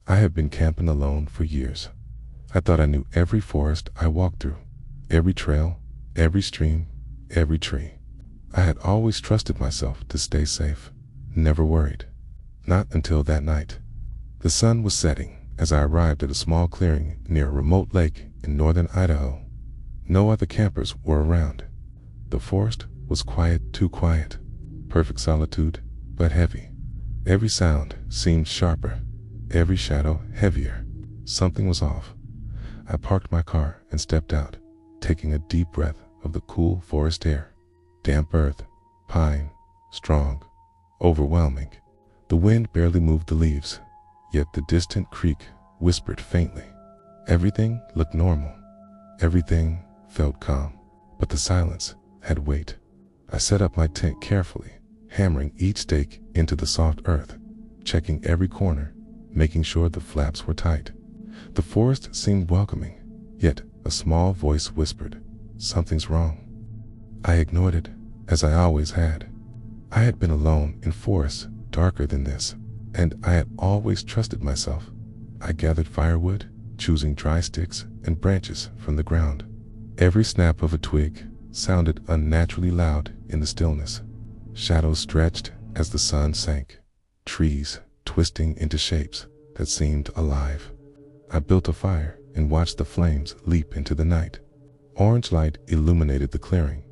I had been camping alone for years. I thought I knew every forest I walked through, every trail, every stream, every tree. I had always trusted myself to stay safe, never worried. Not until that night. The sun was setting as I arrived at a small clearing near a remote lake in northern Idaho. No other campers were around. The forest was quiet, too quiet. Perfect solitude, but heavy. Every sound seemed sharper, every shadow heavier. Something was off. I parked my car and stepped out, taking a deep breath of the cool forest air. Damp earth, pine, strong, overwhelming. The wind barely moved the leaves, yet the distant creek whispered faintly. Everything looked normal. Everything felt calm, but the silence had weight. I set up my tent carefully, hammering each stake into the soft earth, checking every corner, making sure the flaps were tight. The forest seemed welcoming, yet a small voice whispered, "Something's wrong." I ignored it, as I always had. I had been alone in forests darker than this, and I had always trusted myself. I gathered firewood, choosing dry sticks and branches from the ground. Every snap of a twig sounded unnaturally loud in the stillness. Shadows stretched as the sun sank, trees twisting into shapes that seemed alive. I built a fire and watched the flames leap into the night. Orange light illuminated the clearing,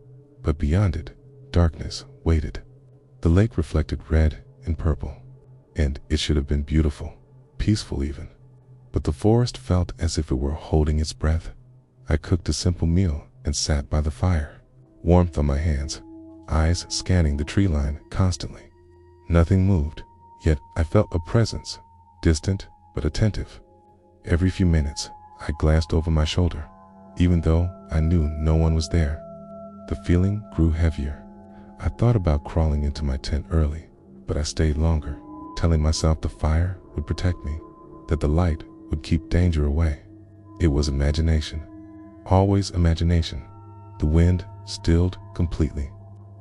but beyond it, darkness waited. The lake reflected red and purple, and it should have been beautiful, peaceful even. But the forest felt as if it were holding its breath. I cooked a simple meal and sat by the fire, warmth on my hands, eyes scanning the tree line constantly. Nothing moved, yet I felt a presence, distant but attentive. Every few minutes, I glanced over my shoulder, even though I knew no one was there. The feeling grew heavier. I thought about crawling into my tent early, but I stayed longer, telling myself the fire would protect me, that the light would keep danger away. It was imagination, always imagination. The wind stilled completely.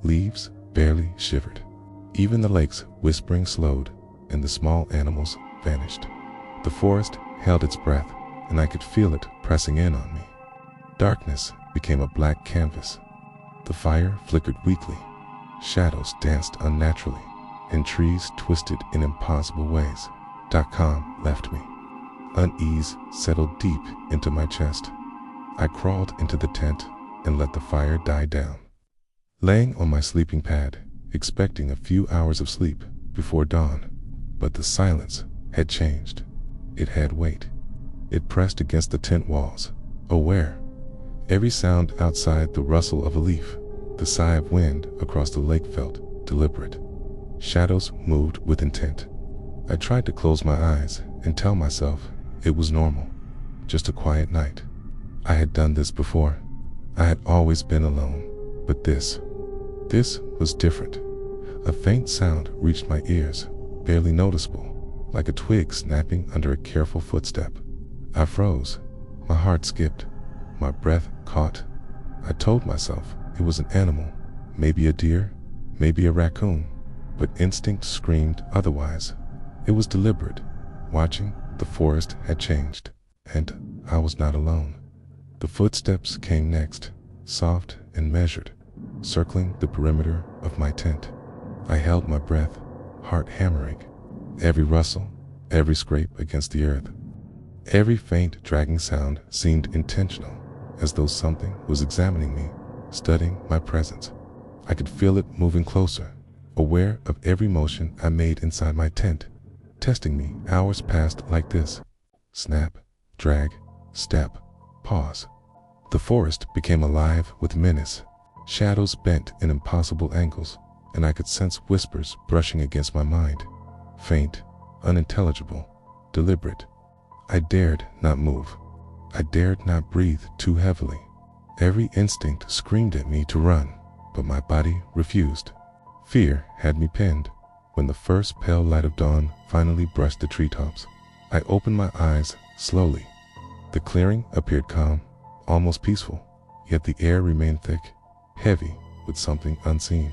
Leaves barely shivered. Even the lake's whispering slowed, and the small animals vanished. The forest held its breath, and I could feel it pressing in on me. Darkness became a black canvas. The fire flickered weakly. Shadows danced unnaturally, and trees twisted in impossible ways. Calm left me. Unease settled deep into my chest. I crawled into the tent and let the fire die down. Laying on my sleeping pad, expecting a few hours of sleep before dawn, but the silence had changed. It had weight. It pressed against the tent walls, aware. Every sound outside, the rustle of a leaf, the sigh of wind across the lake felt deliberate. Shadows moved with intent. I tried to close my eyes and tell myself it was normal, just a quiet night. I had done this before. I had always been alone, but this was different. A faint sound reached my ears, barely noticeable, like a twig snapping under a careful footstep. I froze. My heart skipped. My breath caught. I told myself it was an animal, maybe a deer, maybe a raccoon, but instinct screamed otherwise. It was deliberate. Watching, the forest had changed, and I was not alone. The footsteps came next, soft and measured, circling the perimeter of my tent. I held my breath, heart hammering. Every rustle, every scrape against the earth, every faint dragging sound seemed intentional, as though something was examining me, studying my presence. I could feel it moving closer, aware of every motion I made inside my tent, testing me. Hours passed like this. Snap, drag, step, pause. The forest became alive with menace. Shadows bent in impossible angles, and I could sense whispers brushing against my mind. Faint, unintelligible, deliberate. I dared not move. I dared not breathe too heavily. Every instinct screamed at me to run, but my body refused. Fear had me pinned. When the first pale light of dawn finally brushed the treetops, I opened my eyes slowly. The clearing appeared calm, almost peaceful, yet the air remained thick, heavy with something unseen.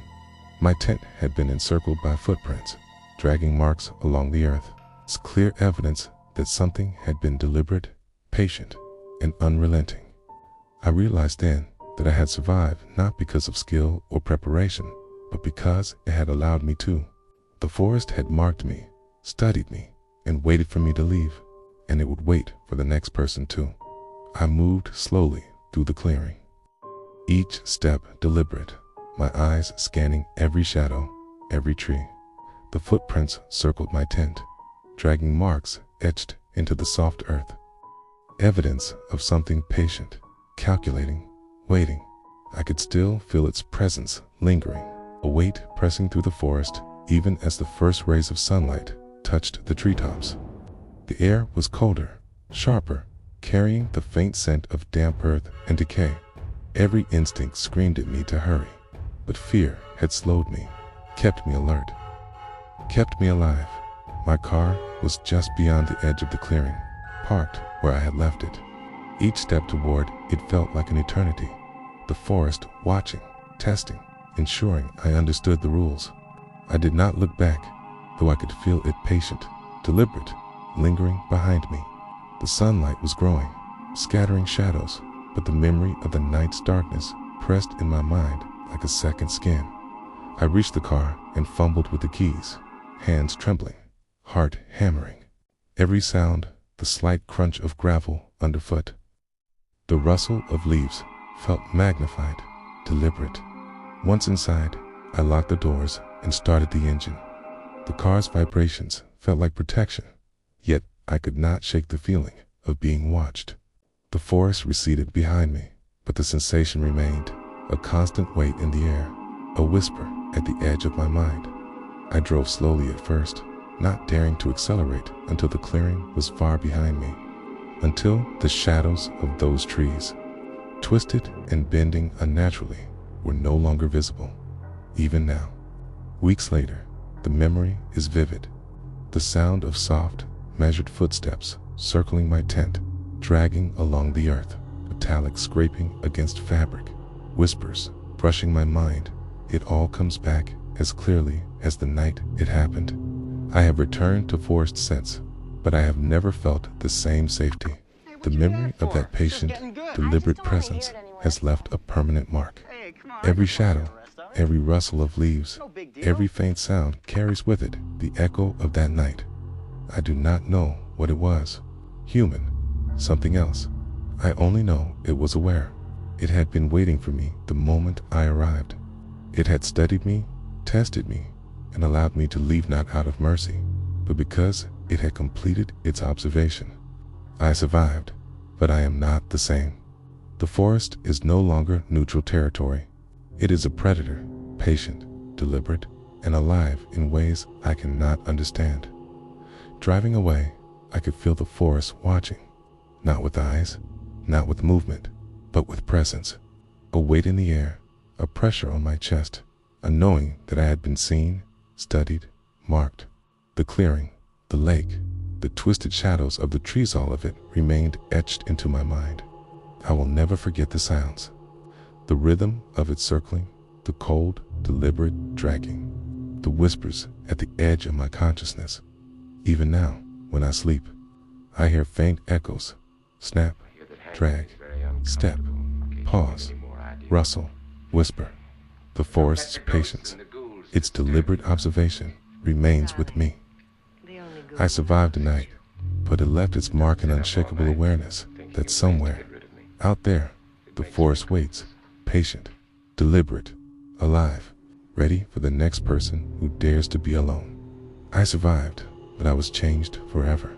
My tent had been encircled by footprints, dragging marks along the earth. It's clear evidence that something had been deliberate, patient, and unrelenting. I realized then that I had survived not because of skill or preparation, but because it had allowed me to. The forest had marked me, studied me, and waited for me to leave, and it would wait for the next person too. I moved slowly through the clearing, each step deliberate, my eyes scanning every shadow, every tree. The footprints circled my tent, dragging marks etched into the soft earth. Evidence of something patient, calculating, waiting. I could still feel its presence lingering, a weight pressing through the forest even as the first rays of sunlight touched the treetops. The air was colder, sharper, carrying the faint scent of damp earth and decay. Every instinct screamed at me to hurry, but fear had slowed me, kept me alert, kept me alive. My car was just beyond the edge of the clearing, parked where I had left it. Each step toward it felt like an eternity. The forest watching, testing, ensuring I understood the rules. I did not look back, though I could feel it patient, deliberate, lingering behind me. The sunlight was growing, scattering shadows, but the memory of the night's darkness pressed in my mind like a second skin. I reached the car and fumbled with the keys, hands trembling, heart hammering. Every sound, the slight crunch of gravel underfoot, the rustle of leaves, felt magnified, deliberate. Once inside, I locked the doors and started the engine. The car's vibrations felt like protection, yet I could not shake the feeling of being watched. The forest receded behind me, but the sensation remained, a constant weight in the air, a whisper at the edge of my mind. I drove slowly at first, not daring to accelerate until the clearing was far behind me, until the shadows of those trees, twisted and bending unnaturally, were no longer visible. Even now, weeks later, the memory is vivid. The sound of soft, measured footsteps circling my tent, dragging along the earth, metallic scraping against fabric, whispers brushing my mind. It all comes back as clearly as the night it happened. I have returned to forest scents, but I have never felt the same safety. The memory of that patient, deliberate presence has left a permanent mark. Every shadow, every rustle of leaves, every faint sound carries with it the echo of that night. I do not know what it was. Human, something else. I only know it was aware. It had been waiting for me the moment I arrived. It had studied me, tested me, and allowed me to leave not out of mercy, but because it had completed its observation. I survived, but I am not the same. The forest is no longer neutral territory. It is a predator, patient, deliberate, and alive in ways I cannot understand. Driving away, I could feel the forest watching, not with eyes, not with movement, but with presence. A weight in the air, a pressure on my chest, a knowing that I had been seen, studied, marked. The clearing, the lake, the twisted shadows of the trees, all of it remained etched into my mind. I will never forget the sounds, the rhythm of its circling, the cold, deliberate dragging, the whispers at the edge of my consciousness. Even now, when I sleep, I hear faint echoes, snap, drag, step, pause, rustle, whisper. The forest's patience, its deliberate observation, remains with me. I survived the night, but it left its mark in unshakable awareness that somewhere, out there, the forest waits, patient, deliberate, alive, ready for the next person who dares to be alone. I survived, but I was changed forever.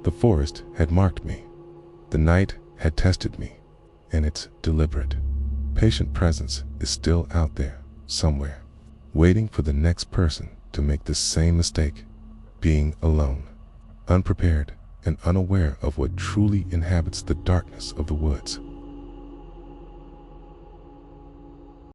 The forest had marked me. The night had tested me, and its deliberate, patient presence is still out there, somewhere, waiting for the next person to make the same mistake, being alone, unprepared and unaware of what truly inhabits the darkness of the woods.